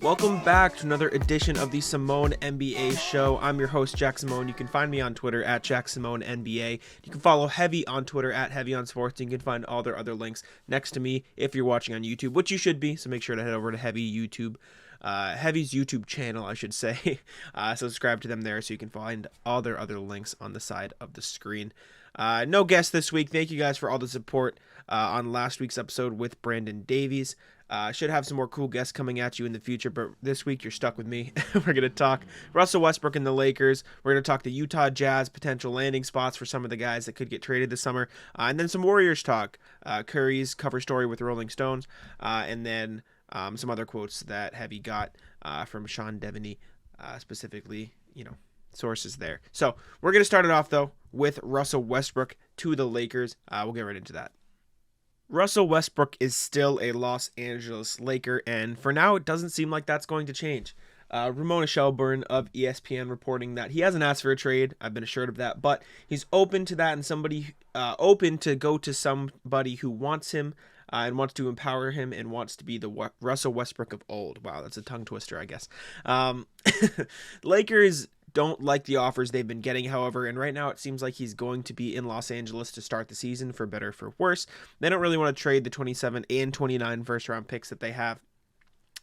Welcome back to another edition of the Simone NBA Show. I'm your host, Jack Simone. You can find me on Twitter at JackSimoneNBA. You can follow Heavy on Twitter at HeavyOnSports. You can find all their other links next to me if you're watching on YouTube, which you should be. So make sure to head over to Heavy's YouTube channel, I should say. Subscribe to them there so you can find all their other links on the side of the screen. No guest this week. Thank you guys for all the support on last week's episode with Brandon Davies. Should have some more cool guests coming at you in the future, but this week you're stuck with me. We're going to talk Russell Westbrook and the Lakers. We're going to talk the Utah Jazz, potential landing spots for some of the guys that could get traded this summer, and then some Warriors talk, Curry's cover story with Rolling Stones, and then some other quotes that Heavy got from Sean Devaney, specifically, sources there. So we're going to start it off, though, with Russell Westbrook to the Lakers. We'll get right into that. Russell Westbrook is still a Los Angeles Laker, and for now, it doesn't seem like that's going to change. Ramona Shelburne of ESPN reporting that he hasn't asked for a trade. I've been assured of that, but he's open to that and open to go to somebody who wants him and wants to empower him and wants to be the Russell Westbrook of old. Wow, that's a tongue twister, I guess. Lakers don't like the offers they've been getting, however, and right now it seems like he's going to be in Los Angeles to start the season, for better or for worse. They don't really want to trade the 27 and 29 first-round picks that they have.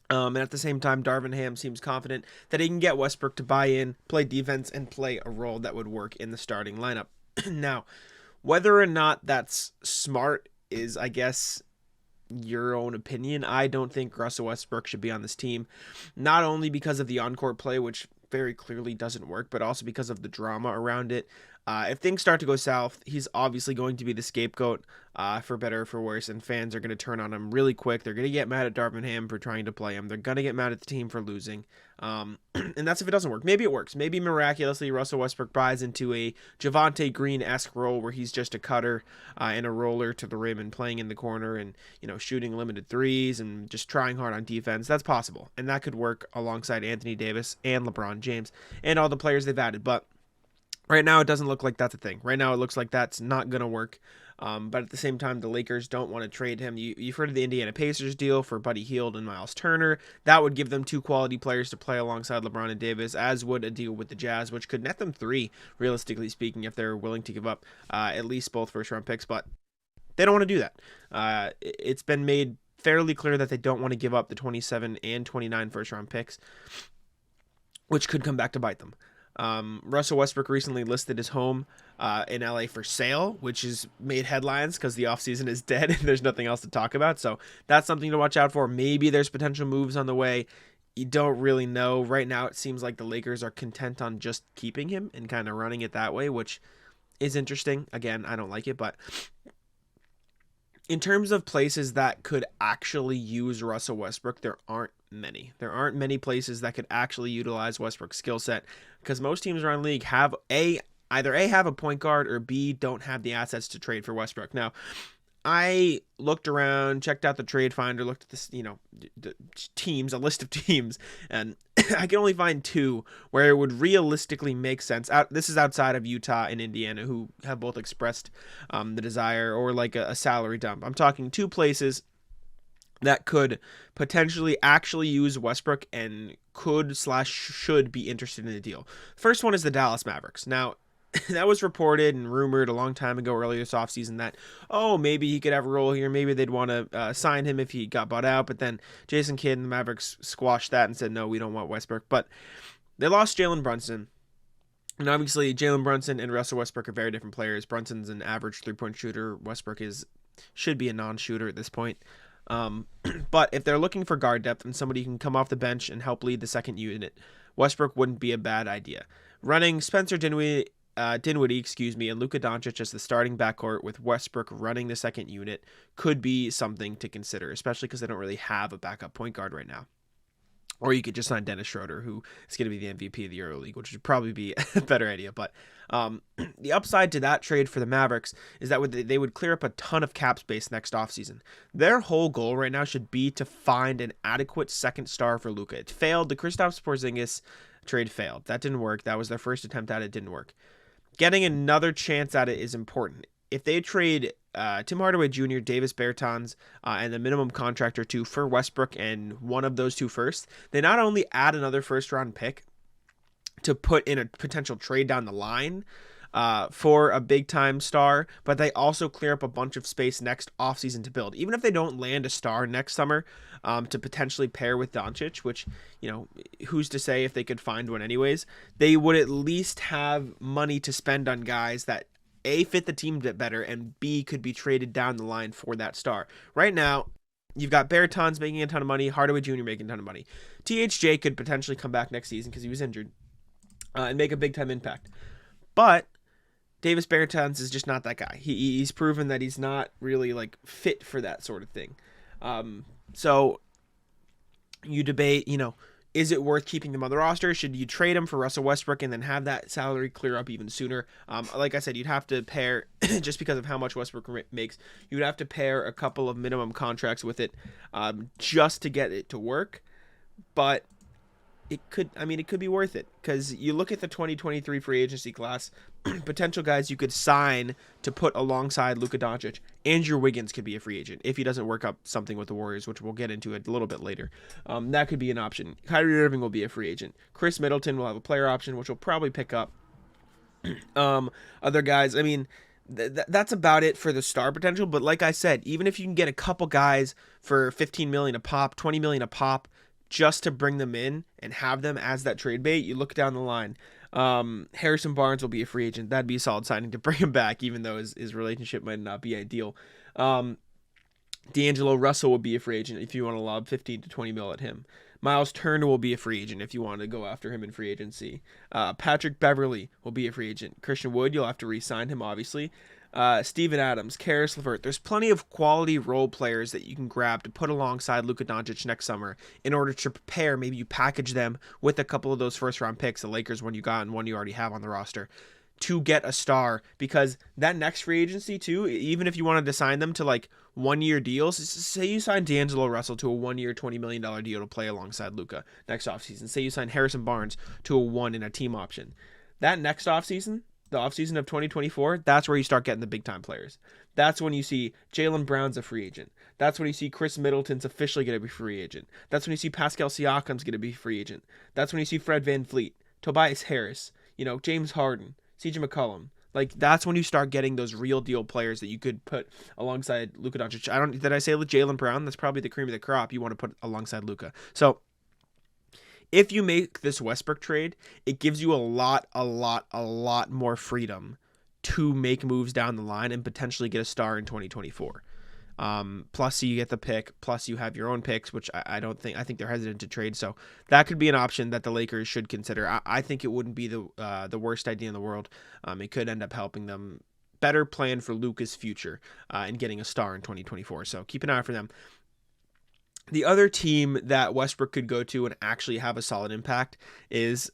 And at the same time, Darvin Ham seems confident that he can get Westbrook to buy in, play defense, and play a role that would work in the starting lineup. Now, whether or not that's smart is, I guess, your own opinion. I don't think Russell Westbrook should be on this team, not only because of the on-court play, which very clearly doesn't work, but also because of the drama around it. If things start to go south, he's obviously going to be the scapegoat, for better or for worse, and fans are going to turn on him really quick. They're going to get mad at Darvin Ham for trying to play him. They're going to get mad at the team for losing. And that's if it doesn't work. Maybe it works. Maybe miraculously Russell Westbrook buys into a Javonte Green-esque role where he's just a cutter and a roller to the rim and playing in the corner and, shooting limited threes and just trying hard on defense. That's possible. And that could work alongside Anthony Davis and LeBron James and all the players they've added. But right now, it doesn't look like that's a thing. Right now, it looks like that's not going to work. But at the same time, the Lakers don't want to trade him. You've heard of the Indiana Pacers deal for Buddy Hield and Miles Turner. That would give them two quality players to play alongside LeBron and Davis, as would a deal with the Jazz, which could net them three, realistically speaking, if they're willing to give up at least both first-round picks. But they don't want to do that. It's been made fairly clear that they don't want to give up the 27 and 29 first-round picks, which could come back to bite them. Russell Westbrook recently listed his home in LA for sale, which has made headlines because the offseason is dead and there's nothing else to talk about. So that's something to watch out for. Maybe there's potential moves on the way. You don't really know. Right now, it seems like the Lakers are content on just keeping him and kind of running it that way, which is interesting. Again, I don't like it, but in terms of places that could actually use Russell Westbrook, there aren't many. There aren't many places that could actually utilize Westbrook's skill set because most teams around the league have either have a point guard or B, don't have the assets to trade for Westbrook. Now, I looked around, checked out the trade finder, looked at this, the teams, a list of teams, and I can only find two where it would realistically make sense. This is outside of Utah and Indiana, who have both expressed the desire or like a salary dump. I'm talking two places that could potentially actually use Westbrook and should be interested in the deal. First one is the Dallas Mavericks. Now, that was reported and rumored a long time ago, earlier this offseason, that, maybe he could have a role here. Maybe they'd want to sign him if he got bought out. But then Jason Kidd and the Mavericks squashed that and said, no, we don't want Westbrook. But they lost Jalen Brunson. And obviously, Jalen Brunson and Russell Westbrook are very different players. Brunson's an average three-point shooter. Westbrook should be a non-shooter at this point. But if they're looking for guard depth and somebody who can come off the bench and help lead the second unit, Westbrook wouldn't be a bad idea. Running Spencer Dinwiddie, and Luka Doncic as the starting backcourt with Westbrook running the second unit could be something to consider, especially because they don't really have a backup point guard right now. Or you could just sign Dennis Schroeder, who is going to be the MVP of the EuroLeague, which would probably be a better idea. But the upside to that trade for the Mavericks is that they would clear up a ton of cap space next offseason. Their whole goal right now should be to find an adequate second star for Luka. It failed. The Kristaps Porzingis trade failed. That didn't work. That was their first attempt at it. Didn't work. Getting another chance at it is important. if they trade Tim Hardaway Jr., Davis Bertans, and the minimum contract or two for Westbrook and one of those two first, they not only add another first round pick to put in a potential trade down the line for a big time star, but they also clear up a bunch of space next offseason to build. Even if they don't land a star next summer to potentially pair with Doncic, which, who's to say if they could find one anyways, they would at least have money to spend on guys that A, fit the team better, and B, could be traded down the line for that star. Right now, you've got Bertans making a ton of money, Hardaway Jr. making a ton of money. THJ could potentially come back next season because he was injured and make a big-time impact. But Davis Bertans is just not that guy. He's proven that he's not really fit for that sort of thing. So you debate, is it worth keeping them on the roster? Should you trade him for Russell Westbrook and then have that salary clear up even sooner? Like I said, you'd have to pair, just because of how much Westbrook makes, you'd have to pair a couple of minimum contracts with it just to get it to work. But it could be worth it, because you look at the 2023 free agency class, potential guys you could sign to put alongside Luka Doncic. Andrew Wiggins could be a free agent if he doesn't work up something with the Warriors, which we'll get into a little bit later. That could be an option. Kyrie Irving will be a free agent. Chris Middleton will have a player option, which we'll probably pick up. Other guys, that's about it for the star potential. But like I said, even if you can get a couple guys for $15 million a pop, $20 million a pop, just to bring them in and have them as that trade bait, you look down the line. Harrison Barnes will be a free agent. That'd be a solid signing to bring him back, even though his relationship might not be ideal. D'Angelo Russell will be a free agent if you want to lob 15 to 20 mil at him. Miles Turner will be a free agent if you want to go after him in free agency. Patrick Beverley will be a free agent. Christian Wood, you'll have to re-sign him, obviously. Steven Adams, Karis LeVert. There's plenty of quality role players that you can grab to put alongside Luka Doncic next summer in order to prepare. Maybe you package them with a couple of those first round picks, the Lakers one you got and one you already have on the roster, to get a star, because that next free agency too, even if you wanted to sign them to 1-year deals, say you sign D'Angelo Russell to a 1-year $20 million deal to play alongside Luka next offseason. Say you sign Harrison Barnes to a 1 in a team option. That next offseason, the offseason of 2024, that's where you start getting the big-time players. That's when you see Jaylen Brown's a free agent. That's when you see Chris Middleton's officially going to be free agent. That's when you see Pascal Siakam's going to be free agent. That's when you see Fred VanVleet, Tobias Harris, James Harden, CJ McCollum. That's when you start getting those real deal players that you could put alongside Luka Doncic. Did I say Jaylen Brown? That's probably the cream of the crop you want to put alongside Luka. So if you make this Westbrook trade, it gives you a lot more freedom to make moves down the line and potentially get a star in 2024. Plus you get the pick, plus you have your own picks, which I think they're hesitant to trade. So that could be an option that the Lakers should consider. I think it wouldn't be the worst idea in the world. It could end up helping them better plan for Luka's future and getting a star in 2024. So keep an eye out for them. The other team that Westbrook could go to and actually have a solid impact is,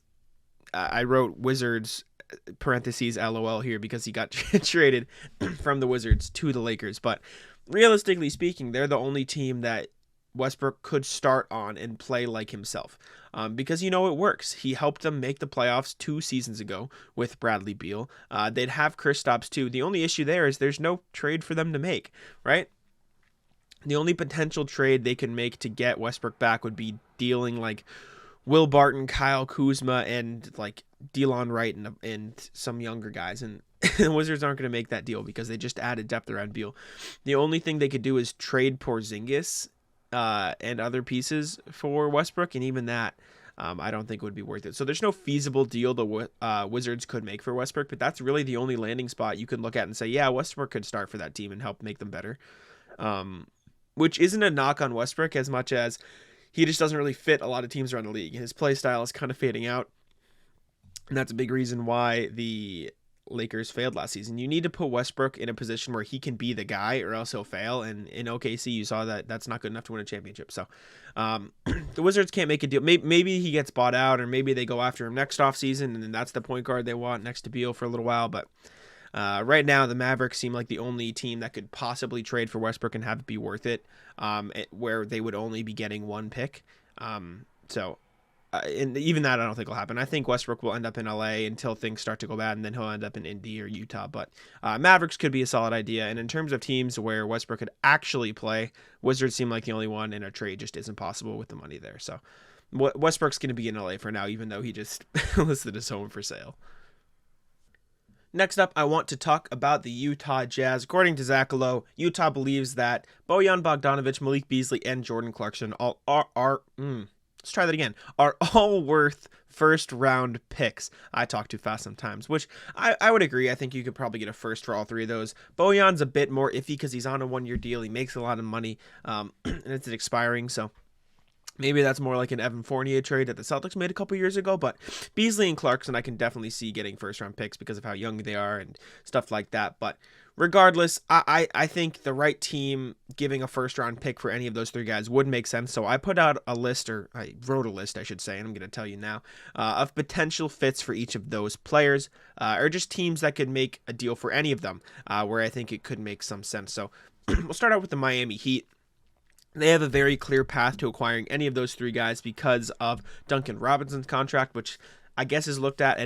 I wrote Wizards parentheses LOL here because he got traded from the Wizards to the Lakers. But realistically speaking, they're the only team that Westbrook could start on and play like himself. Because it works. He helped them make the playoffs 2 seasons ago with Bradley Beal. They'd have Kristaps too. The only issue there is there's no trade for them to make, right? The only potential trade they could make to get Westbrook back would be dealing Will Barton, Kyle Kuzma, and Delon Wright and some younger guys. And the Wizards aren't going to make that deal because they just added depth around Beal. The only thing they could do is trade Porzingis and other pieces for Westbrook, and even that I don't think would be worth it. So there's no feasible deal the Wizards could make for Westbrook, but that's really the only landing spot you could look at and say, yeah, Westbrook could start for that team and help make them better. Which isn't a knock on Westbrook as much as he just doesn't really fit a lot of teams around the league. His play style is kind of fading out, and that's a big reason why the Lakers failed last season. You need to put Westbrook in a position where he can be the guy, or else he'll fail. And in OKC, you saw that that's not good enough to win a championship. So the Wizards can't make a deal. Maybe he gets bought out, or maybe they go after him next offseason, and then that's the point guard they want next to Beal for a little while. But right now, the Mavericks seem like the only team that could possibly trade for Westbrook and have it be worth it, where they would only be getting one pick. So And even that I don't think will happen. I think Westbrook will end up in LA until things start to go bad, and then he'll end up in Indy or Utah. But Mavericks could be a solid idea. And in terms of teams where Westbrook could actually play, Wizards seem like the only one, and a trade just isn't possible with the money there. So Westbrook's going to be in LA for now, even though he just listed his home for sale. Next up, I want to talk about the Utah Jazz. According to Zach Lowe, Utah believes that Bojan Bogdanovic, Malik Beasley, and Jordan Clarkson are all worth first-round picks. I talk too fast sometimes, which I would agree. I think you could probably get a first for all three of those. Bojan's a bit more iffy because he's on a one-year deal. He makes a lot of money, and it's expiring, so maybe that's more like an Evan Fournier trade that the Celtics made a couple years ago, but Beasley and Clarkson I can definitely see getting first-round picks because of how young they are and stuff like that. But regardless, I think the right team giving a first-round pick for any of those three guys would make sense. So I put out a list, or I wrote a list, I should say, and I'm going to tell you now, of potential fits for each of those players, or just teams that could make a deal for any of them, where I think it could make some sense. So we'll start out with the Miami Heat. They have a very clear path to acquiring any of those three guys because of Duncan Robinson's contract, which I guess is looked at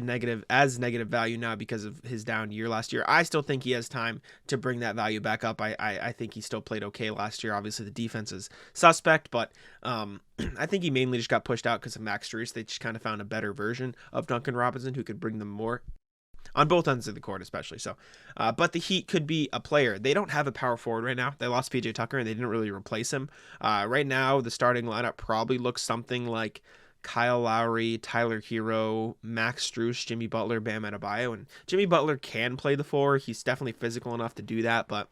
as negative value now because of his down year last year. I still think he has time to bring that value back up. I think he still played okay last year. Obviously, the defense is suspect, but I think he mainly just got pushed out because of Max Strus. They just kind of found a better version of Duncan Robinson who could bring them more on both ends of the court, especially. So, but the Heat could be a player. They don't have a power forward right now. They lost PJ Tucker, and they didn't really replace him. Right now, the starting lineup probably looks something like Kyle Lowry, Tyler Hero, Max Strus, Jimmy Butler, Bam Adebayo. And Jimmy Butler can play the floor. He's definitely physical enough to do that, but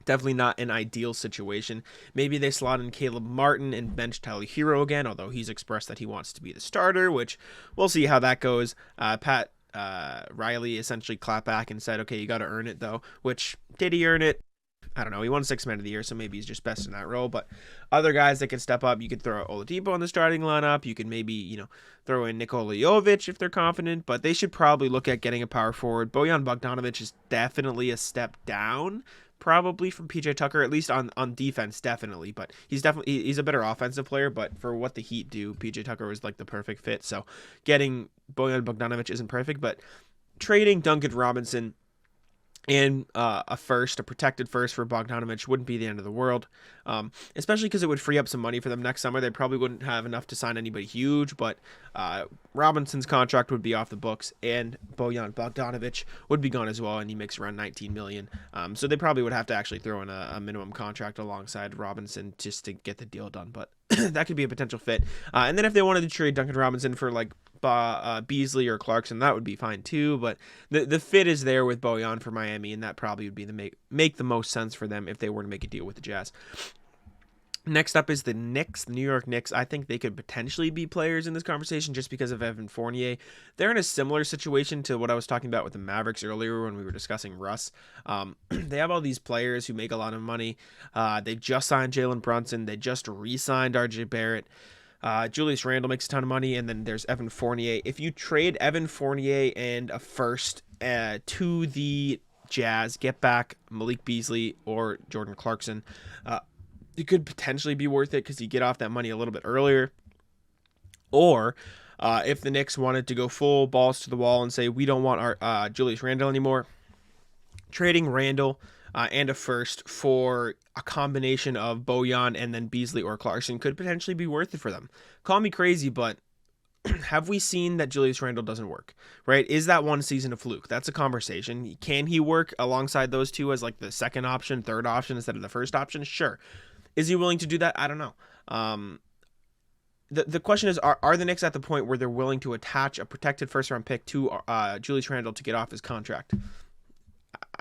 definitely not an ideal situation. Maybe they slot in Caleb Martin and bench Tyler Hero again, although he's expressed that he wants to be the starter, which we'll see how that goes. Pat Riley essentially clapped back and said, okay, you got to earn it though, which did he earn it? I don't know. He won 6th man of the year, so maybe he's just best in that role. But other guys that can step up, you could throw Oladipo in the starting lineup. You could maybe, throw in Nikola Jovic if they're confident, but they should probably look at getting a power forward. Bojan Bogdanovic is definitely a step down, probably from PJ Tucker, at least on defense, definitely. But he's a better offensive player. But for what the Heat do, PJ Tucker was like the perfect fit. So getting Bojan Bogdanovic isn't perfect, but trading Duncan Robinson and a protected first for Bogdanovic wouldn't be the end of the world, especially because it would free up some money for them next summer. They probably wouldn't have enough to sign anybody huge, but Robinson's contract would be off the books, and Bojan Bogdanovic would be gone as well, and he makes around $19 million. So they probably would have to actually throw in a minimum contract alongside Robinson just to get the deal done, but that could be a potential fit. And then if they wanted to trade Duncan Robinson for like Beasley or Clarkson, that would be fine too, but the fit is there with Bojan for Miami, and that probably would be make the most sense for them if they were to make a deal with the Jazz. Next up is the Knicks, the New York Knicks. I think they could potentially be players in this conversation just because of Evan Fournier. They're in a similar situation to what I was talking about with the Mavericks earlier when we were discussing Russ. They have all these players who make a lot of money. They just signed Jalen Brunson. They just re-signed RJ Barrett. Julius Randle makes a ton of money, and then there's Evan Fournier. If you trade Evan Fournier and a first to the Jazz, get back Malik Beasley or Jordan Clarkson, it could potentially be worth it because you get off that money a little bit earlier. Or if the Knicks wanted to go full balls to the wall and say, we don't want our Julius Randle anymore, trading Randle and a first for a combination of Bojan and then Beasley or Clarkson could potentially be worth it for them. Call me crazy, but have we seen that Julius Randle doesn't work, right? Is that one season a fluke? That's a conversation. Can he work alongside those two as like the second option, third option instead of the first option? Sure. Is he willing to do that? I don't know. The question is, are the Knicks at the point where they're willing to attach a protected first-round pick to Julius Randle to get off his contract?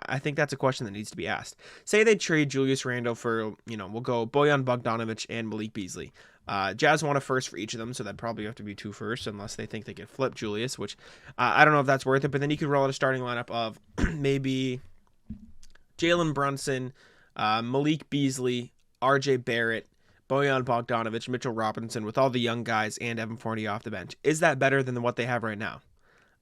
I think that's a question that needs to be asked. Say they trade Julius Randle for, we'll go Bojan Bogdanovic and Malik Beasley. Jazz want a first for each of them, so that'd probably have to be 2 firsts unless they think they could flip Julius, which I don't know if that's worth it, but then you could roll out a starting lineup of maybe Jalen Brunson, Malik Beasley, RJ Barrett, Bojan Bogdanovic, Mitchell Robinson with all the young guys and Evan Fournier off the bench. Is that better than what they have right now?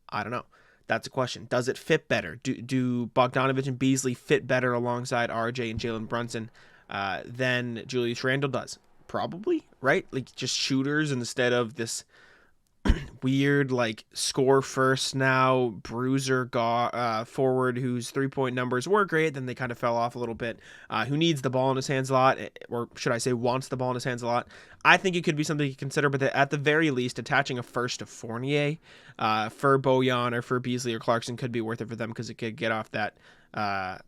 I don't know. That's a question. Does it fit better? Do Bogdanovic and Beasley fit better alongside RJ and Jalen Brunson than Julius Randle does? Probably, right? Like just shooters instead of this weird like score first now bruiser forward whose 3-point numbers were great, then they kind of fell off a little bit, who needs the ball in his hands a lot, or should I say wants the ball in his hands a lot. I think it could be something to consider, but at the very least, attaching a first to Fournier for Bojan or for Beasley or Clarkson could be worth it for them because it could get off that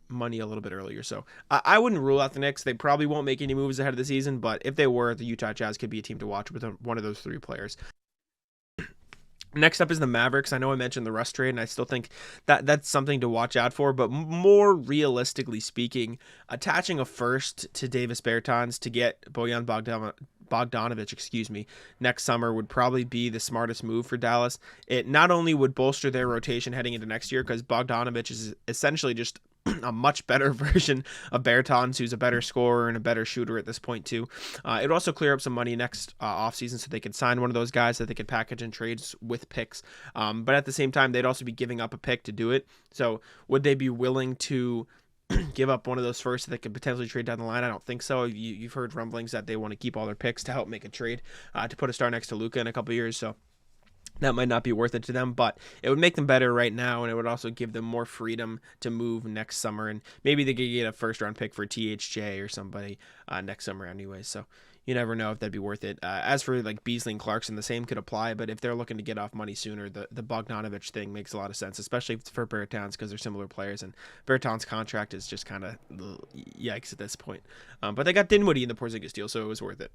money a little bit earlier. So I wouldn't rule out the Knicks. They probably won't make any moves ahead of the season, but if they were, the Utah Jazz could be a team to watch with one of those three players. Next up is the Mavericks. I know I mentioned the Russ trade, and I still think that that's something to watch out for. But more realistically speaking, attaching a first to Davis Bertans to get Bojan Bogdanovic, next summer would probably be the smartest move for Dallas. It not only would bolster their rotation heading into next year, because Bogdanovic is essentially just a much better version of Bertans, who's a better scorer and a better shooter at this point too. It would also clear up some money next offseason so they could sign one of those guys that they could package in trades with picks. But at the same time, they'd also be giving up a pick to do it. So would they be willing to give up one of those first that they could potentially trade down the line? I don't think so. You've heard rumblings that they want to keep all their picks to help make a trade to put a star next to Luka in a couple years. So that might not be worth it to them, but it would make them better right now, and it would also give them more freedom to move next summer, and maybe they could get a first-round pick for THJ or somebody next summer anyway, so you never know if that'd be worth it. As for like Beasley and Clarkson, the same could apply, but if they're looking to get off money sooner, the Bogdanovic thing makes a lot of sense, especially for Bertans, because they're similar players, and Bertans' contract is just kind of yikes at this point. But they got Dinwiddie in the Porzingis deal, so it was worth it.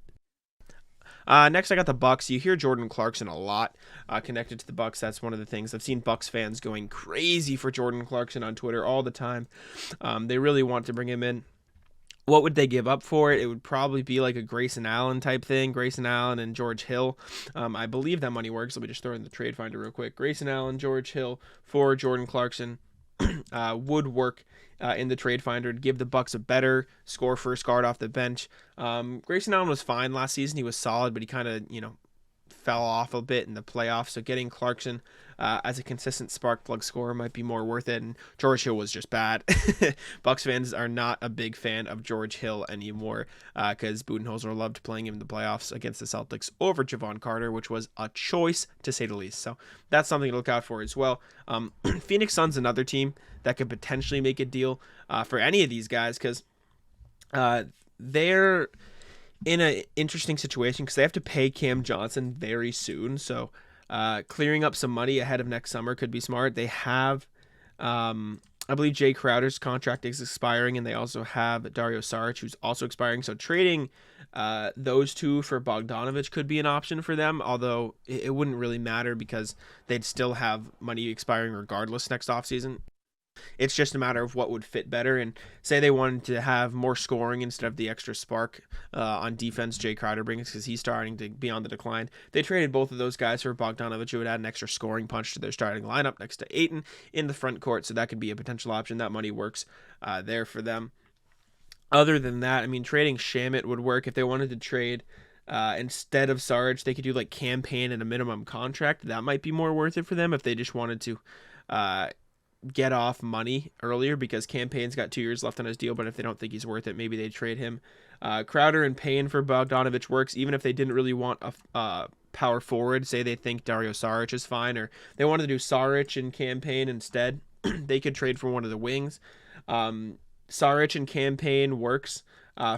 Next, I got the Bucks. You hear Jordan Clarkson a lot connected to the Bucks. That's one of the things. I've seen Bucks fans going crazy for Jordan Clarkson on Twitter all the time. They really want to bring him in. What would they give up for it? It would probably be like a Grayson Allen type thing. Grayson Allen and George Hill. I believe that money works. Let me just throw in the trade finder real quick. Grayson Allen, George Hill for Jordan Clarkson would work in the trade finder to give the Bucks a better score first guard off the bench. Grayson Allen was fine last season. He was solid, but he kind of, fell off a bit in the playoffs. So getting Clarkson as a consistent spark plug scorer might be more worth it. And George Hill was just bad. Bucks fans are not a big fan of George Hill anymore because Budenholzer loved playing him in the playoffs against the Celtics over Javon Carter, which was a choice to say the least. So that's something to look out for as well. Phoenix Suns, another team that could potentially make a deal for any of these guys because they're in an interesting situation because they have to pay Cam Johnson very soon. So clearing up some money ahead of next summer could be smart. They have, I believe Jay Crowder's contract is expiring, and they also have Dario Saric, who's also expiring. So trading those two for Bogdanovic could be an option for them, although it wouldn't really matter because they'd still have money expiring regardless next offseason. It's just a matter of what would fit better. And say they wanted to have more scoring instead of the extra spark on defense Jay Crowder brings because he's starting to be on the decline. They traded both of those guys for Bogdanovic, who would add an extra scoring punch to their starting lineup next to Ayton in the front court. So that could be a potential option. That money works there for them. Other than that, trading Shamet would work if they wanted to trade. Instead of Sarge, they could do like campaign and a minimum contract. That might be more worth it for them if they just wanted to get off money earlier because Campaign's got 2 years left on his deal, but if they don't think he's worth it, maybe they trade him. Crowder and Payne for Bogdanovic works, even if they didn't really want a power forward. Say they think Dario Saric is fine, or they wanted to do Saric and Campaign instead. They could trade for one of the wings. Saric and Campaign works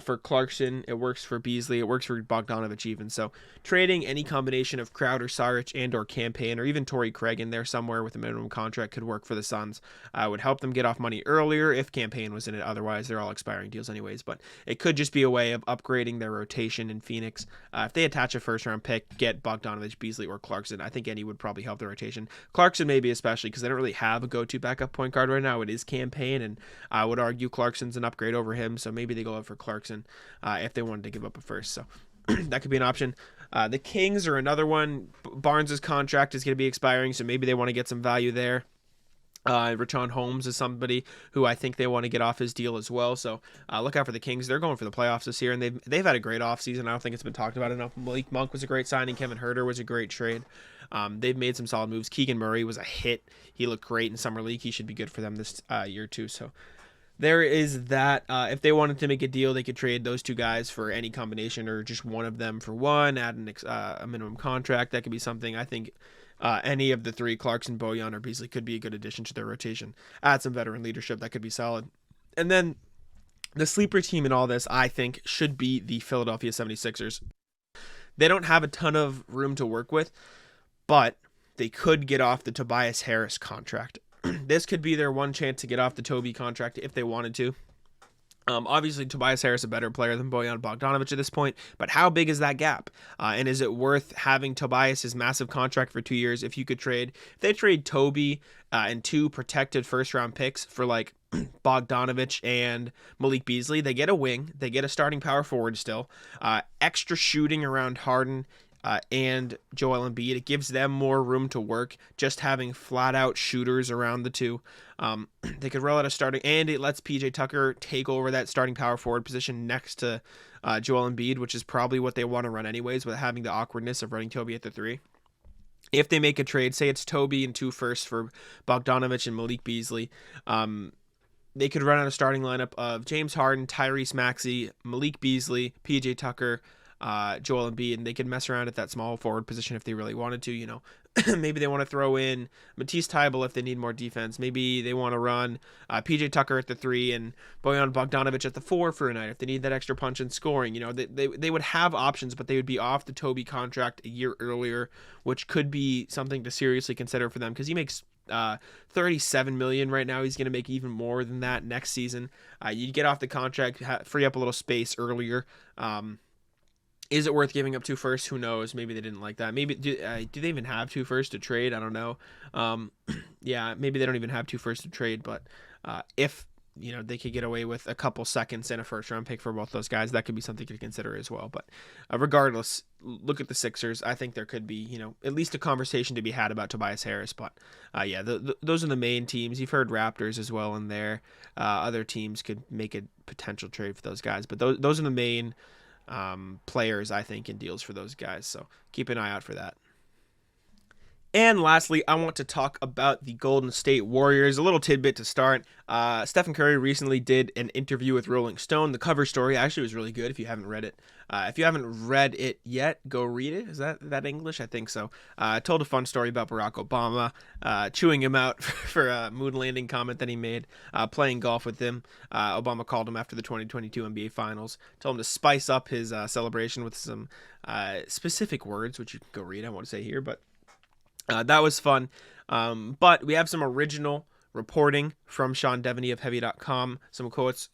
for Clarkson. It works for Beasley. It works for Bogdanovic even. So trading any combination of Crowder, Saric, and or Campaign, or even Torrey Craig in there somewhere with a minimum contract could work for the Suns. Would help them get off money earlier if Campaign was in it. Otherwise, they're all expiring deals anyways. But it could just be a way of upgrading their rotation in Phoenix. If they attach a first-round pick, get Bogdanovic, Beasley, or Clarkson, I think any would probably help the rotation. Clarkson maybe especially because they don't really have a go-to backup point guard right now. It is Campaign, and I would argue Clarkson's an upgrade over him. So maybe they go up for Clarkson if they wanted to give up a first. So that could be an option. The Kings are another one. Barnes' contract is going to be expiring, so maybe they want to get some value there. Richaun Holmes is somebody who I think they want to get off his deal as well. So look out for the Kings. They're going for the playoffs this year, and they've had a great offseason. I don't think it's been talked about enough. Malik Monk was a great signing. Kevin Huerter was a great trade. They've made some solid moves. Keegan Murray was a hit. He looked great in Summer League. He should be good for them this year too. So there is that. If they wanted to make a deal, they could trade those two guys for any combination or just one of them for one, add a minimum contract. That could be something. I think any of the three, Clarkson, Bojan, or Beasley, could be a good addition to their rotation. Add some veteran leadership, that could be solid. And then the sleeper team in all this, I think, should be the Philadelphia 76ers. They don't have a ton of room to work with, but they could get off the Tobias Harris contract. This could be their one chance to get off the Toby contract if they wanted to. Obviously, Tobias Harris is a better player than Bojan Bogdanovic at this point, but how big is that gap? And is it worth having Tobias's massive contract for 2 years if you could trade? If they trade Toby and 2 protected first-round picks for like Bogdanovic and Malik Beasley, they get a wing, they get a starting power forward still, extra shooting around Harden and Joel Embiid. It gives them more room to work, just having flat-out shooters around the two. They could roll out a starting, and it lets PJ Tucker take over that starting power forward position next to Joel Embiid, which is probably what they want to run anyways, with having the awkwardness of running Toby at the 3. If they make a trade, say it's Toby and 2 firsts for Bogdanovic and Malik Beasley, they could run out a starting lineup of James Harden, Tyrese Maxey, Malik Beasley, PJ Tucker, Joel Embiid, and they could mess around at that small forward position if they really wanted to, you know. Maybe they want to throw in Matisse Thybulle if they need more defense. Maybe they want to run PJ Tucker at the 3 and Bojan Bogdanovic at the 4 for a night if they need that extra punch in scoring. You know, they would have options, but they would be off the Toby contract a year earlier, which could be something to seriously consider for them because he makes $37 million right now. He's going to make even more than that next season. You get off the contract, free up a little space earlier. Is it worth giving up 2 firsts? Who knows? Maybe they didn't like that. Maybe do they even have 2 firsts to trade? I don't know. Yeah, maybe they don't even have 2 firsts to trade. But if you know they could get away with a couple seconds and a first-round pick for both those guys, that could be something to consider as well. But regardless, look at the Sixers. I think there could be at least a conversation to be had about Tobias Harris. But yeah, those are the main teams. You've heard Raptors as well in there. Other teams could make a potential trade for those guys. But those are the main players, I think, in deals for those guys. So keep an eye out for that. And lastly, I want to talk about the Golden State Warriors. A little tidbit to start. Stephen Curry recently did an interview with Rolling Stone. The cover story actually was really good if you haven't read it. If you haven't read it yet, go read it. Is that English? I think so. Told a fun story about Barack Obama, chewing him out for a moon landing comment that he made, playing golf with him. Obama called him after the 2022 NBA Finals, told him to spice up his celebration with some specific words, which you can go read. I won't say here, but that was fun. But we have some original reporting from Sean Devaney of Heavy.com. Some quotes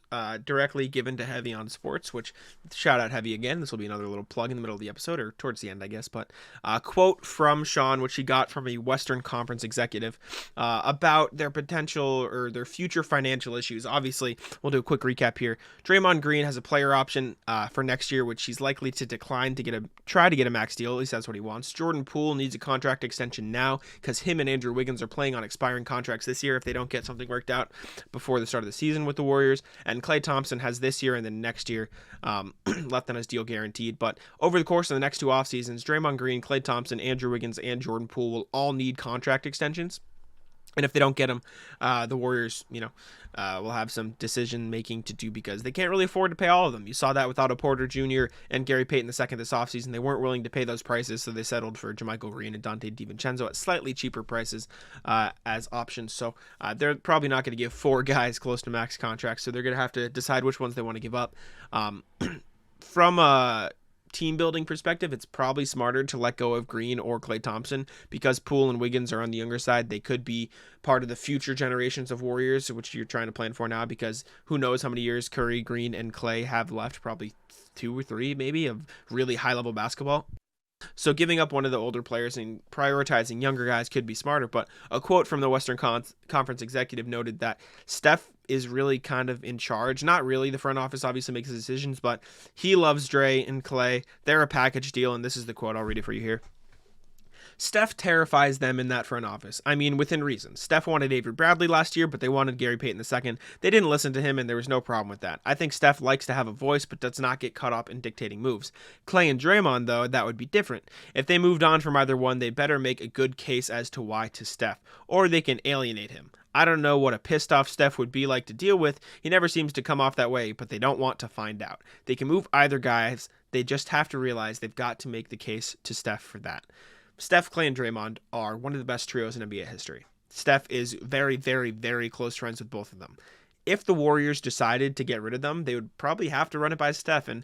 directly given to Heavy on Sports, which shout out Heavy again. This will be another little plug in the middle of the episode, or towards the end, I guess. But a quote from Sean, which he got from a Western Conference executive about their potential or their future financial issues. Obviously, we'll do a quick recap here. Draymond Green has a player option for next year, which he's likely to decline to try to get a max deal. At least that's what he wants. Jordan Poole needs a contract extension now because him and Andrew Wiggins are playing on expiring contracts this year if they don't get something worked out before the start of the season with the Warriors. And Klay Thompson has this year and then next year left on his deal guaranteed. But over the course of the next 2 off seasons, Draymond Green, Klay Thompson, Andrew Wiggins, and Jordan Poole will all need contract extensions. And if they don't get them, the Warriors, will have some decision making to do because they can't really afford to pay all of them. You saw that with Otto Porter Jr. and Gary Payton II this offseason. They weren't willing to pay those prices, so they settled for JaMychal Green and Dante DiVincenzo at slightly cheaper prices as options. So they're probably not going to give 4 guys close to max contracts, so they're going to have to decide which ones they want to give up. From a team building perspective, it's probably smarter to let go of Green or Klay Thompson because Poole and Wiggins are on the younger side. They could be part of the future generations of Warriors, which you're trying to plan for now, because who knows how many years Curry, Green, and Klay have left, probably 2 or 3 maybe, of really high level basketball. So giving up one of the older players and prioritizing younger guys could be smarter. But a quote from the Western Conference executive noted that Steph is really kind of in charge. Not really. The front office obviously makes the decisions, but he loves Dre and Klay. They're a package deal, and this is the quote. I'll read it for you here. Steph terrifies them in that front office. I mean, within reason. Steph wanted Avery Bradley last year, but they wanted Gary Payton II. They didn't listen to him, and there was no problem with that. I think Steph likes to have a voice, but does not get caught up in dictating moves. Klay and Draymond, though, that would be different. If they moved on from either one, they better make a good case as to why to Steph, or they can alienate him. I don't know what a pissed off Steph would be like to deal with. He never seems to come off that way, but they don't want to find out. They can move either guys. They just have to realize they've got to make the case to Steph for that. Steph, Klay, and Draymond are one of the best trios in NBA history. Steph is very, very, very close friends with both of them. If the Warriors decided to get rid of them, they would probably have to run it by Steph, and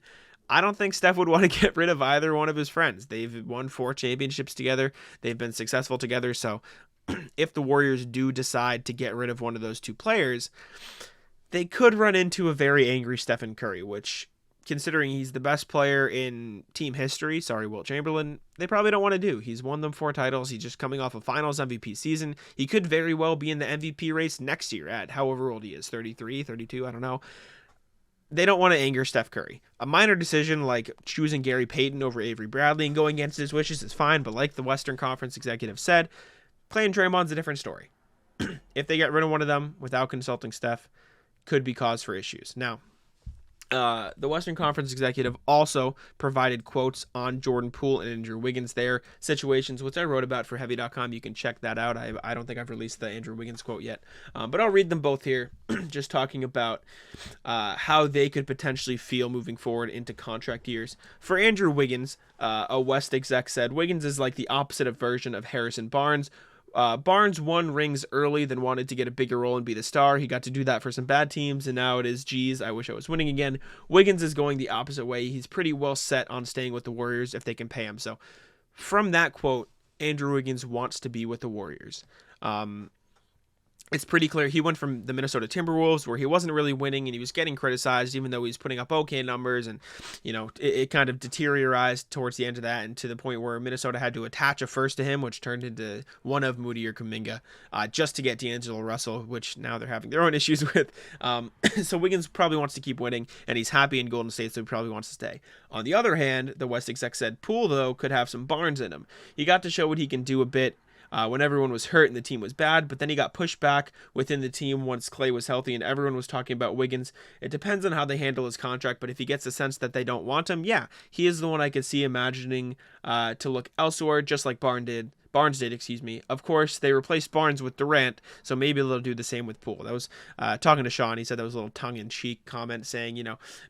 I don't think Steph would want to get rid of either one of his friends. They've won 4 championships together. They've been successful together, so if the Warriors do decide to get rid of one of those two players, they could run into a very angry Stephen Curry, which, considering he's the best player in team history, sorry, Wilt Chamberlain, they probably don't want to do. He's won them 4 titles. He's just coming off a finals MVP season. He could very well be in the MVP race next year at however old he is, 33, 32, I don't know. They don't want to anger Steph Curry. A minor decision like choosing Gary Payton over Avery Bradley and going against his wishes is fine, but like the Western Conference executive said, Klay and Draymond's a different story. If they get rid of one of them without consulting Steph, could be cause for issues. Now, the Western Conference executive also provided quotes on Jordan Poole and Andrew Wiggins, their situations, which I wrote about for Heavy.com. You can check that out. I don't think I've released the Andrew Wiggins quote yet, but I'll read them both here, just talking about how they could potentially feel moving forward into contract years. For Andrew Wiggins, a West exec said, Wiggins is like the opposite of version of Harrison Barnes. Barnes won rings early, then wanted to get a bigger role and be the star. He got to do that for some bad teams, and now it is, geez, I wish I was winning again. Wiggins is going the opposite way. He's pretty well set on staying with the Warriors if they can pay him. So from that quote, Andrew Wiggins wants to be with the Warriors. It's pretty clear he went from the Minnesota Timberwolves, where he wasn't really winning and he was getting criticized, even though he was putting up okay numbers, and it kind of deteriorated towards the end of that, and to the point where Minnesota had to attach a first to him, which turned into one of Moody or Kuminga, just to get D'Angelo Russell, which now they're having their own issues with. So Wiggins probably wants to keep winning, and he's happy in Golden State, so he probably wants to stay. On the other hand, the West exec said Poole, though, could have some Barnes in him. He got to show what he can do a bit when everyone was hurt and the team was bad, but then he got pushed back within the team once Klay was healthy and everyone was talking about Wiggins. It depends on how they handle his contract, but if he gets the sense that they don't want him, yeah, he is the one I could see imagining to look elsewhere, just like Barnes did. Of course, they replaced Barnes with Durant, so maybe they'll do the same with Poole. That was talking to Sean. He said that was a little tongue-in-cheek comment saying,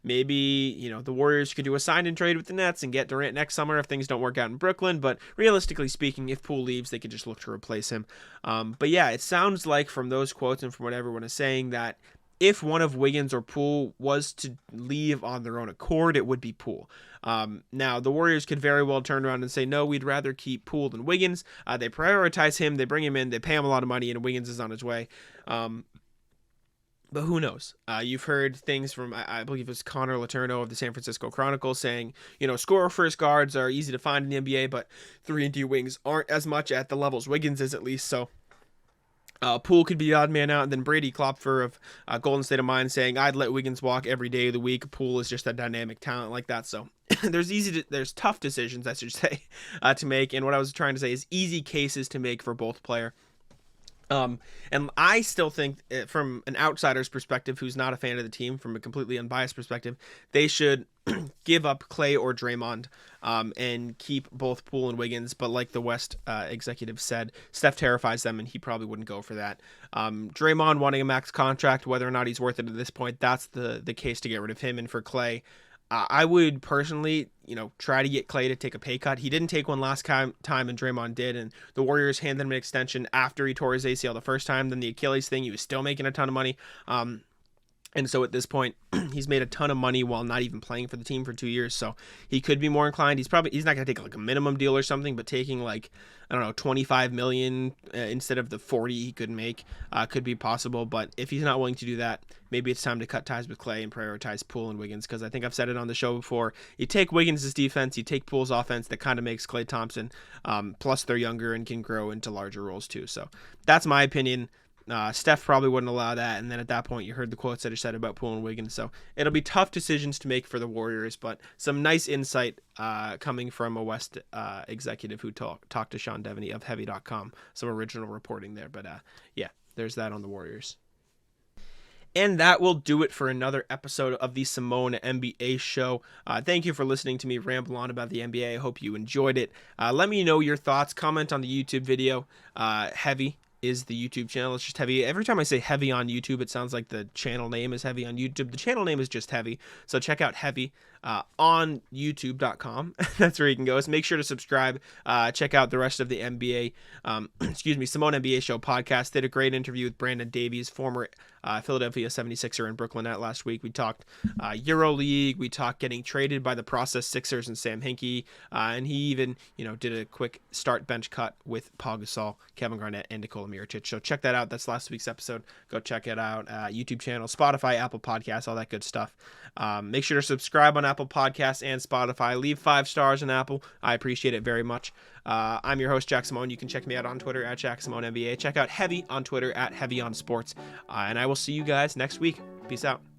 maybe, the Warriors could do a sign-and-trade with the Nets and get Durant next summer if things don't work out in Brooklyn. But realistically speaking, if Poole leaves, they could just look to replace him. But yeah, it sounds like from those quotes and from what everyone is saying that if one of Wiggins or Poole was to leave on their own accord, it would be Poole. Now, the Warriors could very well turn around and say, no, we'd rather keep Poole than Wiggins. They prioritize him, they bring him in, they pay him a lot of money, and Wiggins is on his way. But who knows? You've heard things from, I believe it was Connor Letourneau of the San Francisco Chronicle saying, scorer-first guards are easy to find in the NBA, but 3-and-D wings aren't as much at the levels Wiggins is, at least, so Poole could be the odd man out, and then Brady Klopfer of Golden State of Mind saying, I'd let Wiggins walk every day of the week. Poole is just a dynamic talent like that. So there's tough decisions, I should say, to make. And what I was trying to say is easy cases to make for both player. And I still think, from an outsider's perspective, who's not a fan of the team, from a completely unbiased perspective, they should give up Klay or Draymond and keep both Poole and Wiggins. But like the West executive said, Steph terrifies them, and he probably wouldn't go for that. Draymond wanting a max contract, whether or not he's worth it at this point, that's the case to get rid of him. And for Klay, I would personally, try to get Klay to take a pay cut. He didn't take one last time, and Draymond did, and the Warriors handed him an extension after he tore his ACL the first time. Then the Achilles thing, he was still making a ton of money. And so at this point, he's made a ton of money while not even playing for the team for 2 years. So he could be more inclined. He's not going to take like a minimum deal or something, but taking like, I don't know, $25 million instead of the 40 he could make could be possible. But if he's not willing to do that, maybe it's time to cut ties with Klay and prioritize Poole and Wiggins, because I think I've said it on the show before. You take Wiggins' defense, you take Poole's offense, that kind of makes Klay Thompson. Plus they're younger and can grow into larger roles too. So that's my opinion. Steph probably wouldn't allow that, and then at that point you heard the quotes that I said about Poole and Wiggins, so it'll be tough decisions to make for the Warriors, but some nice insight coming from a West executive who talked to Sean Devaney of Heavy.com, some original reporting there, but yeah, there's that on the Warriors. And that will do it for another episode of the Simone NBA Show. Thank you for listening to me ramble on about the NBA. I hope you enjoyed it. Let me know your thoughts. Comment on the YouTube video. Heavy is the YouTube channel. It's just Heavy. Every time I say Heavy on YouTube, it sounds like the channel name is Heavy on YouTube. The channel name is just Heavy. So check out Heavy on youtube.com. That's where you can go. So make sure to subscribe. Check out the rest of the NBA, Simone NBA Show podcast. Did a great interview with Brandon Davies, former Philadelphia 76er in Brooklyn Net last week. We talked EuroLeague. We talked getting traded by the process Sixers and Sam Hinkie. And he even, did a quick start bench cut with Paul Gasol, Kevin Garnett, and Nikola Mirotic. So check that out. That's last week's episode. Go check it out. YouTube channel, Spotify, Apple Podcasts, all that good stuff. Make sure to subscribe on Apple Podcasts and Spotify. Leave 5 stars on Apple. I appreciate it very much. I'm your host, Jack Simone. You can check me out on Twitter at Jack Simone NBA. Check out Heavy on Twitter at Heavy on Sports. And I will see you guys next week. Peace out.